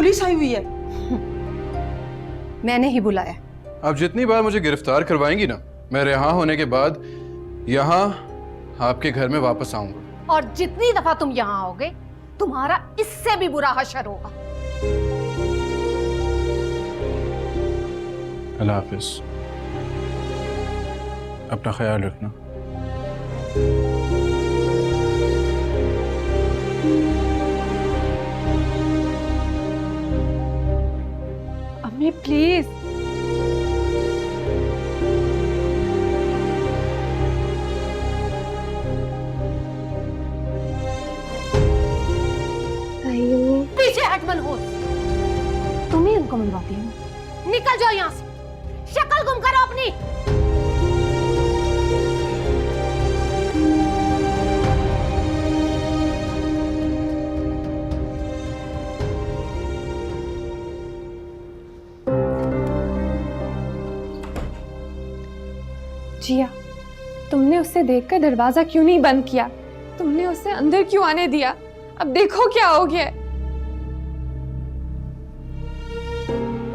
Police आई हुई है। मैंने ही बुलाया। आप जितनी बार मुझे गिरफ्तार करवाएंगी ना, मैं रिहा होने के बाद यहाँ आपके घर में वापस आऊंगा। और जितनी दफा तुम यहाँ आओगे तुम्हारा इससे भी बुरा हशर होगा। अल्लाह हाफिज, अपना ख्याल रखना। अम्मी प्लीज, पीछे हट मनहूस, तुम ही उनको मनवाती हो। निकल जाओ यहाँ से, शक्ल गुम करो अपनी। जिया, तुमने उसे देखकर दरवाजा क्यों नहीं बंद किया? तुमने उसे अंदर क्यों आने दिया? अब देखो क्या हो गया।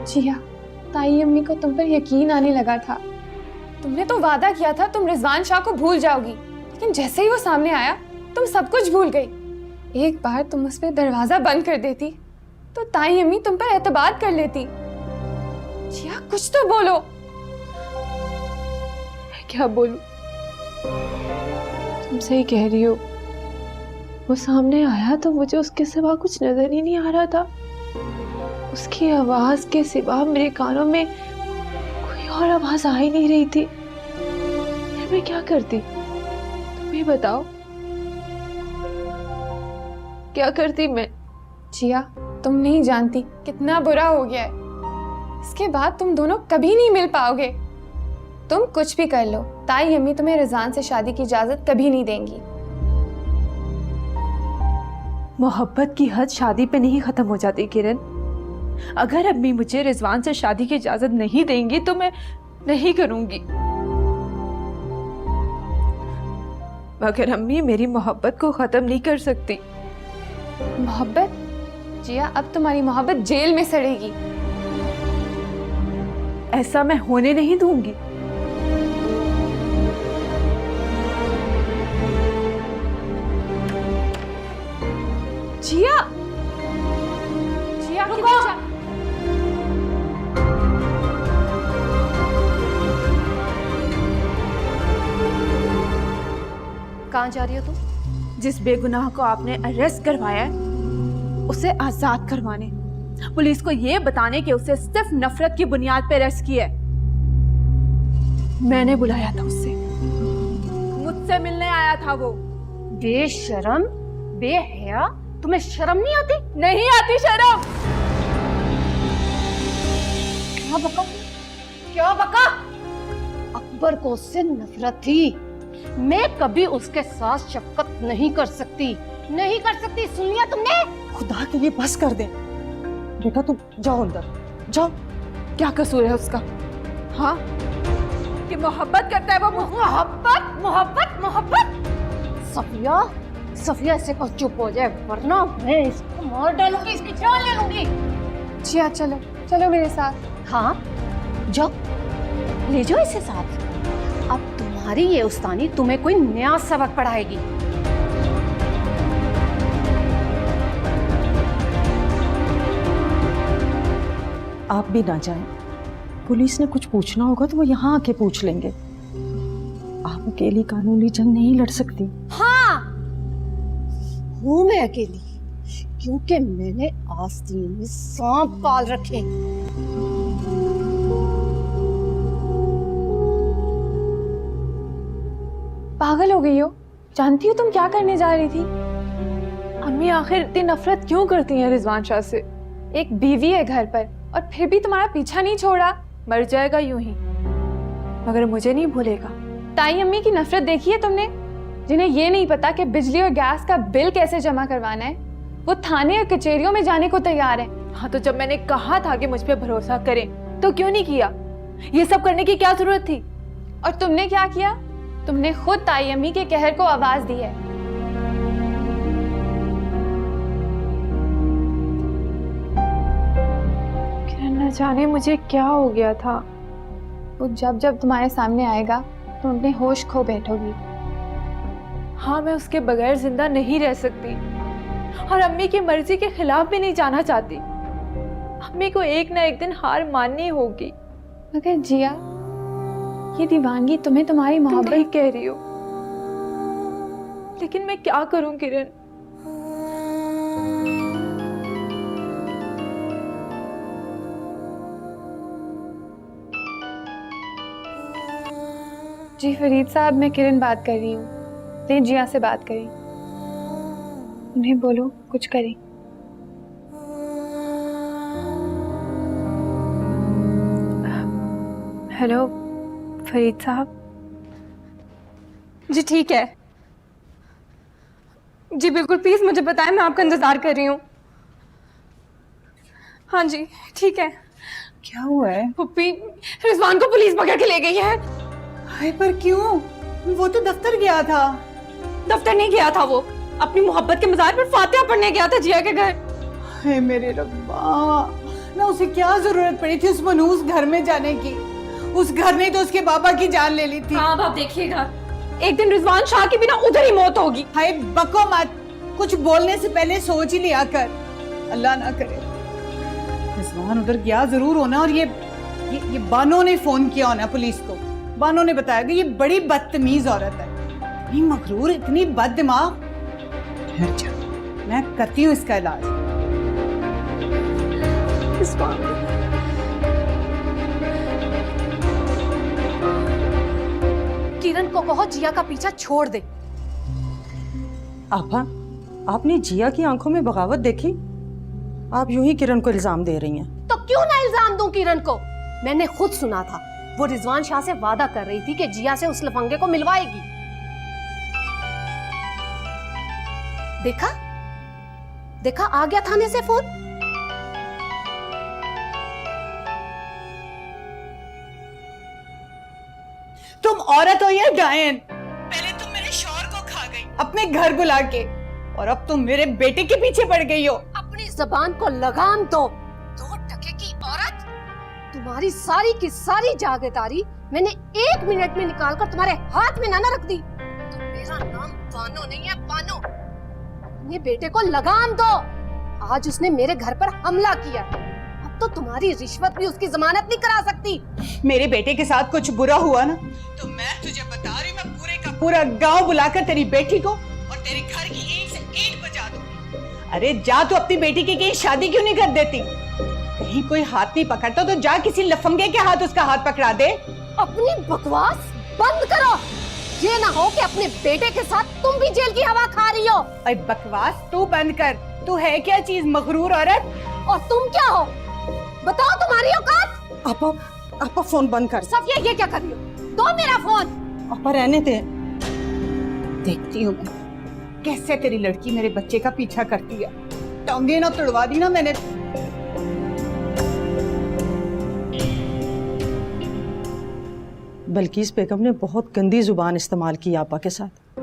जिया, ताई अम्मी को तुम पर यकीन आने लगा था। तुमने तो वादा किया था तुम रिजवान शाह को भूल जाओगी, लेकिन जैसे ही वो सामने आया तुम सब कुछ भूल गई। एक बार तुम उस पर दरवाजा बंद कर देती तो ताई अम्मी तुम पर एतबार कर लेती। जिया, कुछ तो बोलो। क्या बोलूं? तुम सही कह रही हो, वो सामने आया तो मुझे उसके सिवा कुछ नजर ही नहीं आ रहा था। उसकी आवाज के सिवा मेरे कानों में कोई और आवाज आ ही नहीं रही थी। फिर मैं क्या करती? तुम ही बताओ, क्या करती मैं? जिया, तुम नहीं जानती कितना बुरा हो गया है। इसके बाद तुम दोनों कभी नहीं मिल पाओगे। तुम कुछ भी कर लो, ताई अम्मी तुम्हें रिजवान से शादी की इजाजत कभी नहीं देंगी। मोहब्बत की हद शादी पे नहीं खत्म हो जाती किरण। अगर अम्मी मुझे रिजवान से शादी की इजाजत नहीं देंगी तो मैं नहीं करूंगी। मगर अम्मी मेरी मोहब्बत को खत्म नहीं कर सकती। मोहब्बत? जिया, अब तुम्हारी मोहब्बत जेल में सड़ेगी। ऐसा मैं होने नहीं दूंगी। जिया, जिया, रुको। कहाँ जा रही हो तुम? जिस बेगुनाह को आपने अरेस्ट करवाया है उसे आजाद करवाने, पुलिस को ये बताने कि उसे सिर्फ नफरत की बुनियाद पर अरेस्ट किया है। मैंने बुलाया था उसे, मुझसे मिलने आया था वो। बेशरम, बेहया, तुम्हें शर्म नहीं आती? नहीं आती शर्म। क्या बका? क्या बका? अकबर को उससे नफरत थी। मैं कभी उसके साथ शफकत नहीं कर सकती, नहीं कर सकती। सुन लिया तुमने? खुदा के लिए बस कर दे। बेटा तुम जाओ अंदर, जाओ। क्या कसूर है उसका? हाँ, कि मोहब्बत करता है वो। मोहब्बत, मोहब्बत, मोहब्बत। सफिया, सफिया से कुछ चुप हो जाए वरना मैं इसको मार डालूंगी, इसकी जान ले लूंगी। जिया, चलो चलो मेरे साथ। हाँ, जाओ, ले जाओ इसे साथ। अब तुम्हारी ये उस्तानी तुम्हें कोई नया सबक पढ़ाएगी। आप भी ना जाएं। पुलिस ने कुछ पूछना होगा तो वो यहाँ आके पूछ लेंगे। आप अकेली कानूनी जंग नहीं लड़ सकती। हाँ, हूँ मैं अकेली, क्योंकि मैंने आस्तीन में सांप पाल रखे। पागल हो गई हो? जानती हो तुम क्या करने जा रही थी? अम्मी आखिर इतनी नफरत क्यों करती हैं रिजवान शाह से? एक बीवी है घर पर और फिर भी तुम्हारा पीछा नहीं छोड़ा। मर जाएगा यूं ही, मगर मुझे नहीं भूलेगा। ताई अम्मी की नफरत देखी है तुमने, जिन्हें ये नहीं पता कि बिजली और गैस का बिल कैसे जमा करवाना है। वो थाने और कचहरियों में जाने को तैयार है। हाँ, तो जब मैंने कहा था कि मुझ पे भरोसा करें तो क्यों नहीं किया? ये सब करने की क्या जरूरत थी? और तुमने क्या किया? तुमने खुद ताई अम्मी के कहर को आवाज दी है। जाने मुझे क्या हो गया था। वो जब जब तुम्हारे सामने आएगा तुम अपने होश खो बैठोगी। हाँ, मैं उसके बगैर जिंदा नहीं रह सकती और अम्मी की मर्जी के खिलाफ भी नहीं जाना चाहती। अम्मी को एक ना एक दिन हार माननी होगी। मगर जिया, ये दीवानगी तुम्हें तुम्हारी तुम मोहब्बत ठीक कह रही हो, लेकिन मैं क्या करूं किरण? जी फरीद साहब, मैं किरण बात कर रही हूँ। ले जिया से बात करें, उन्हें बोलो कुछ करें। हेलो फरीद साहब। जी ठीक है जी, बिल्कुल प्लीज मुझे बताएं, मैं आपका इंतजार कर रही हूँ। हाँ जी ठीक है। क्या हुआ है? पुप्पी, रिजवान को पुलिस पकड़ के ले गई है। हाय, पर क्यों? वो तो दफ्तर गया था। दफ्तर नहीं गया था, वो अपनी मोहब्बत के मज़ार पर फातिहा पढ़ने गया था जिया के घर। हाय मेरे रब्बा, ना उसे क्या जरूरत पड़ी थी उस मनूस घर में जाने की? उस घर ने तो उसके बाबा की जान ले ली थी। हाँ, अब आप देखिएगा, एक दिन रिजवान शाह की बिना उधर ही मौत होगी। हाय बको मत, कुछ बोलने से पहले सोच ही लिया कर। अल्लाह ना करे रिजवान उधर गया जरूर होना, और ये बानो ने फोन किया होना पुलिस को। बानो ने बताया कि ये बड़ी बदतमीज औरत है, इतनी मगरूर, इतनी बददिमाग। ठहर जा, मैं करती हूँ इसका इलाज। किरण को कहो जिया का पीछा छोड़ दे। आपा, आपने जिया की आंखों में बगावत देखी? आप यूं ही किरण को इल्जाम दे रही हैं। तो क्यों ना इल्जाम दूं किरण को? मैंने खुद सुना था, वो रिजवान शाह से वादा कर रही थी कि जिया से उस लफंगे को मिलवाएगी। देखा देखा, आ गया थाने से फोन। तुम औरत हो या डायन? पहले तुम मेरे शौहर को खा गई अपने घर बुला के, और अब तुम मेरे बेटे के पीछे पड़ गई हो। अपनी जबान को लगाम दो, 2 टके की औरत। तुम्हारी सारी की सारी जागीरदारी मैंने 1 मिनट में निकालकर तुम्हारे हाथ में ना रख दी तो मेरा नाम बानो नहीं है, बानो। अपने बेटे को लगाम दो, आज उसने मेरे घर पर हमला किया, अब तो तुम्हारी रिश्वत भी उसकी जमानत नहीं करा सकती। मेरे बेटे के साथ कुछ बुरा हुआ ना, तो मैं तुझे बता रही हूँ, मैं पूरे का पूरा गांव बुलाकर तेरी बेटी को और तेरे घर की ईंट से ईंट बजा दूंगी। अरे जा, तू अपनी बेटी की कहीं शादी क्यों नहीं कर देती? कहीं कोई हाथ नहीं पकड़ता तो जा किसी लफंगे के हाथ उसका हाथ पकड़ा दे। अपनी बकवास बंद करो, ये ना हो कि अपने बेटे के साथ तुम भी जेल की हवा खा रही हो। अरे बकवास तू बंद कर, तू है क्या चीज, मगरूर औरत? और तुम क्या हो, बताओ तुम्हारी औकात? आपा फोन बंद कर। सफिया, ये क्या कर रही हो? दो मेरा फोन। आपा रहने दे। देखती हूँ मैं कैसे तेरी लड़की मेरे बच्चे का पीछा करती है। टांगे ना तुड़वा दी ना मैंने। बल्कीस बेगम ने बहुत गंदी जुबान इस्तेमाल की आपा के साथ।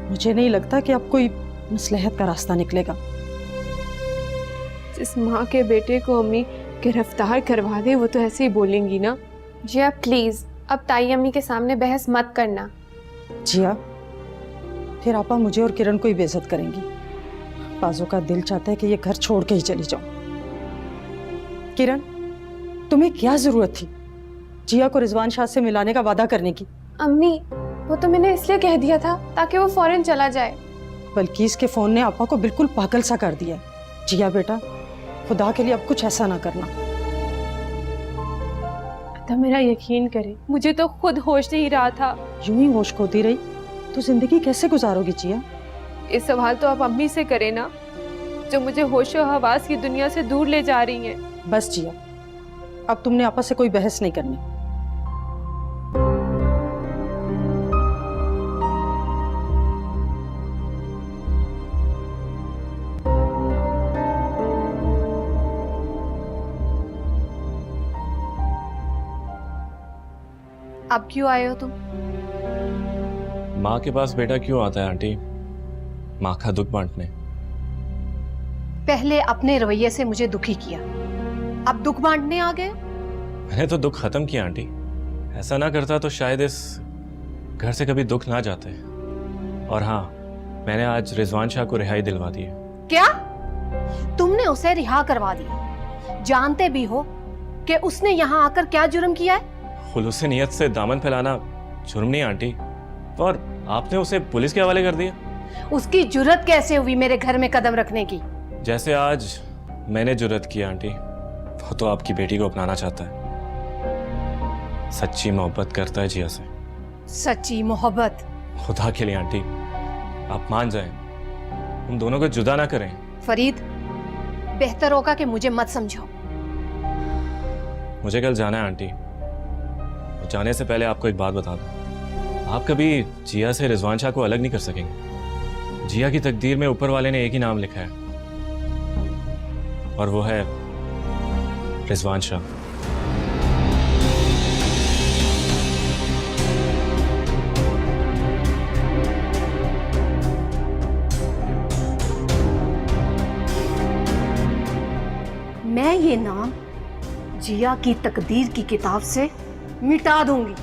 मुझे नहीं लगता कि अब कोई मसलहत का रास्ता निकलेगा। जिस माँ के बेटे को अम्मी गिरफ्तार करवा दे वो तो ऐसे ही बोलेंगी ना। जिया प्लीज, अब ताई अम्मी के सामने बहस मत करना। जिया, फिर आपा मुझे और किरण को ही बेइज्जत करेंगी। बाजू का दिल चाहता है कि ये घर छोड़ के ही चली जाऊं। किरण, तुम्हें क्या जरूरत थी जिया को रिजवान शाह से मिलाने का वादा करने की? अम्मी, वो तो मैंने इसलिए कह दिया था ताकि वो फौरन चला जाए। बल्कीस के फोन ने आपा को बिल्कुल पागल सा कर दिया। जिया बेटा, खुदा के लिए अब कुछ ऐसा ना करना। तो मेरा यकीन करे, मुझे तो खुद होश नहीं रहा था। यूं ही होश खोती रही तो जिंदगी कैसे गुजारोगी जिया? ये सवाल तो आप अम्मी से करें ना, जो मुझे होशो हवास की दुनिया से दूर ले जा रही हैं। बस जिया, अब तुमने आपस से कोई बहस नहीं करनी। अब क्यों आए हो तुम? माँ के पास बेटा क्यों आता है आंटी? माँ का दुख बांटने। पहले अपने रवैये से मुझे दुखी किया, अब दुख बांटने आ गए? मैंने तो दुख खत्म किया आंटी। ऐसा ना करता तो शायद इस घर से कभी दुख ना जाते। और हाँ, मैंने आज रिजवान शाह को रिहाई दिलवा दी है। क्या? तुमने उसे रिहा करवा दिया? जानते भी हो कि उसने यहाँ आकर क्या जुर्म किया है? खुलूस नीयत से दामन फैलाना जुर्म नहीं आंटी, और आपने उसे पुलिस के हवाले कर दिया। उसकी जुर्रत कैसे हुई मेरे घर में कदम रखने की? जैसे आज मैंने जुर्रत की आंटी, वो तो आपकी बेटी को अपनाना चाहता है। सच्ची मोहब्बत करता है जिया से। सच्ची मोहब्बत? खुदा के लिए आंटी, आप मान जाएं, उन दोनों को जुदा ना करें। फरीद, बेहतर होगा कि मुझे मत समझाओ। मुझे कल जाना है आंटी। और जाने से पहले आपको एक बात बता दूं, आप कभी जिया से रिजवान शाह को अलग नहीं कर सकेंगे। जिया की तकदीर में ऊपर वाले ने एक ही नाम लिखा है, और वो है रिजवान शाह। मैं ये नाम जिया की तकदीर की किताब से मिटा दूंगी।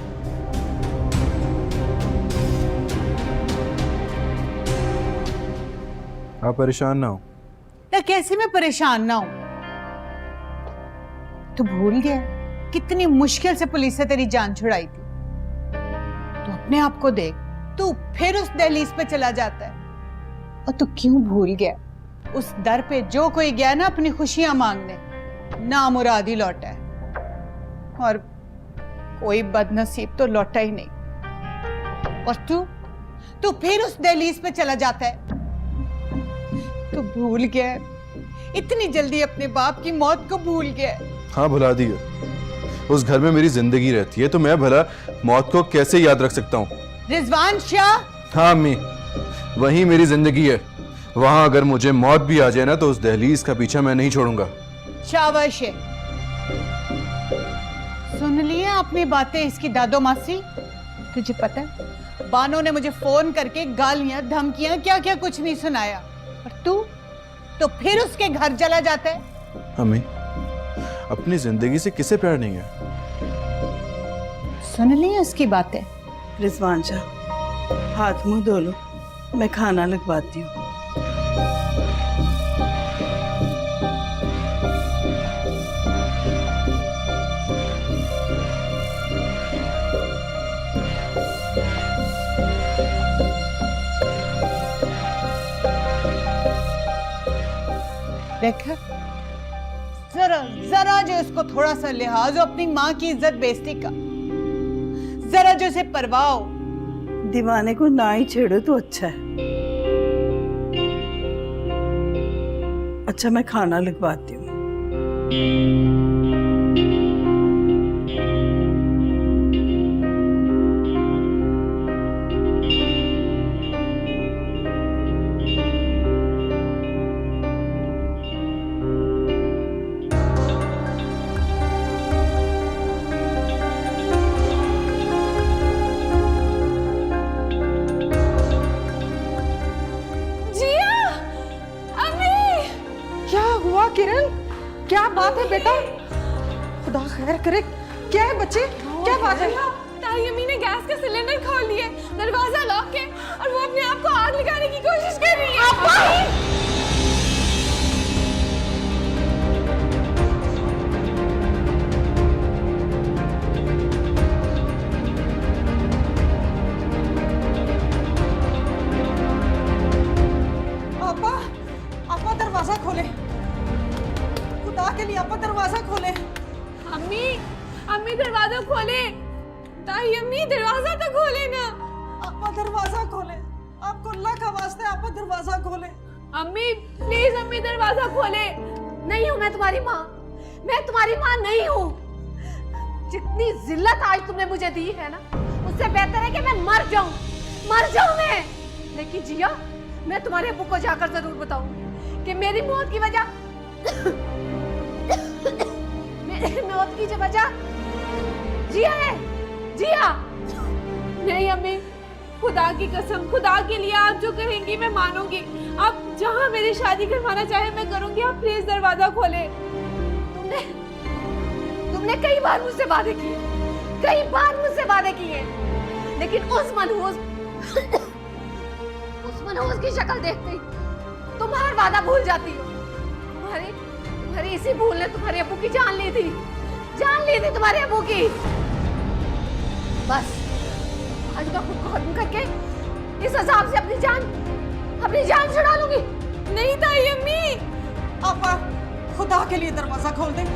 आप परेशान ना हो। या कैसे मैं परेशान ना हूं? तू भूल गया कितनी मुश्किल से पुलिस से तेरी जान छुड़ाई थी? तू अपने आप को देख, तू फिर उस दहलीज पे चला जाता है। और तू क्यों भूल गया, उस दर पे जो कोई गया ना अपनी खुशियां मांगने, नामुराद ही लौटा है। और कोई बदनसीब तो लौटा ही नहीं। और तू फिर उस दहलीज पे चला जाता है। तू भूल गया, इतनी जल्दी अपने बाप की मौत को भूल गया। हाँ, भुला दी है। उस घर में मेरी जिंदगी रहती है, तो मैं भला मौत को कैसे याद रख सकता हूँ? रिजवान शाह? हाँ अम्मी, वही मेरी जिंदगी है। वहां अगर मुझे मौत भी आ जाए ना, तो उस दहलीज का पीछा मैं नहीं छोड़ूंगा। शाबाश है। सुन लिया अपनी बातें इसकी दादो मासी? तुझे पता है, बानो ने मुझे फोन करके गालियां धमकियां क्या क्या कुछ नहीं सुनाया, और तू तो फिर उसके घर चला जाता है। अम्मी, अपनी जिंदगी से किसे प्यार नहीं है? सुन लिया इसकी बातें? रिजवान शाह, हाथ मुंह धो लो, मैं खाना लगवाती हूँ। देखा, जरा जरा जो इसको थोड़ा सा लिहाज हो अपनी माँ की इज्जत बेइज्जती का, जरा जो इसे परवाह हो। दीवाने को ना ही छेड़ो तो अच्छा है। अच्छा, मैं खाना लगवाती हूँ। किरण, क्या बात है बेटा? खुदा खैर करे, क्या है बच्चे, क्या बात है? ताई अम्मी ने गैस का सिलेंडर खोल दिए, दरवाजा लॉक है, और वो अपने आप को आग लगाने की कोशिश कर रही है। आपा दरवाजा खोले, खुदा के लिए आपा दरवाजा खोले। अम्मी, अम्मी दरवाजा खोले। ताई अम्मी दरवाजा तो खोले ना। आपा दरवाजा खोले, आपको अल्लाह का वास्ता है, आपा दरवाजा खोले। अम्मी प्लीज, अम्मी दरवाजा खोले। नहीं हूं मैं तुम्हारी माँ, मैं तुम्हारी माँ नहीं हूँ। जितनी जिल्लत आज तुमने मुझे दी है ना, उससे बेहतर है कि मैं मर जाऊं मैं। लेकिन जिया, मैं तुम्हारे अब्बू को जाकर जरूर बताऊंगी कि मेरी मौत की वजह मेरी मौत की वजह जिया है। जिया नहीं अम्मी, खुदा की कसम, खुदा के लिए आप जो कहेंगी मैं मानूंगी। आप जहाँ मेरी शादी करवाना चाहे मैं करूंगी। आप प्लीज दरवाजा खोले। तुमने कई बार मुझसे वादे किए, कई बार मुझसे वादे किए, लेकिन उस मनहूस की शक्ल देखते ही तुम हर वादा भूल जाती हो। तुम्हारी इसी भूल ने तुम्हारे अब्बू की जान ली थी तुम्हारे अब्बू की। बस आज मैं खुद को खत्म करके इस हिसाब से अपनी जान छुड़ा लूंगी। नहीं ताई अम्मी, आप खुदा के लिए दरवाजा खोल दें।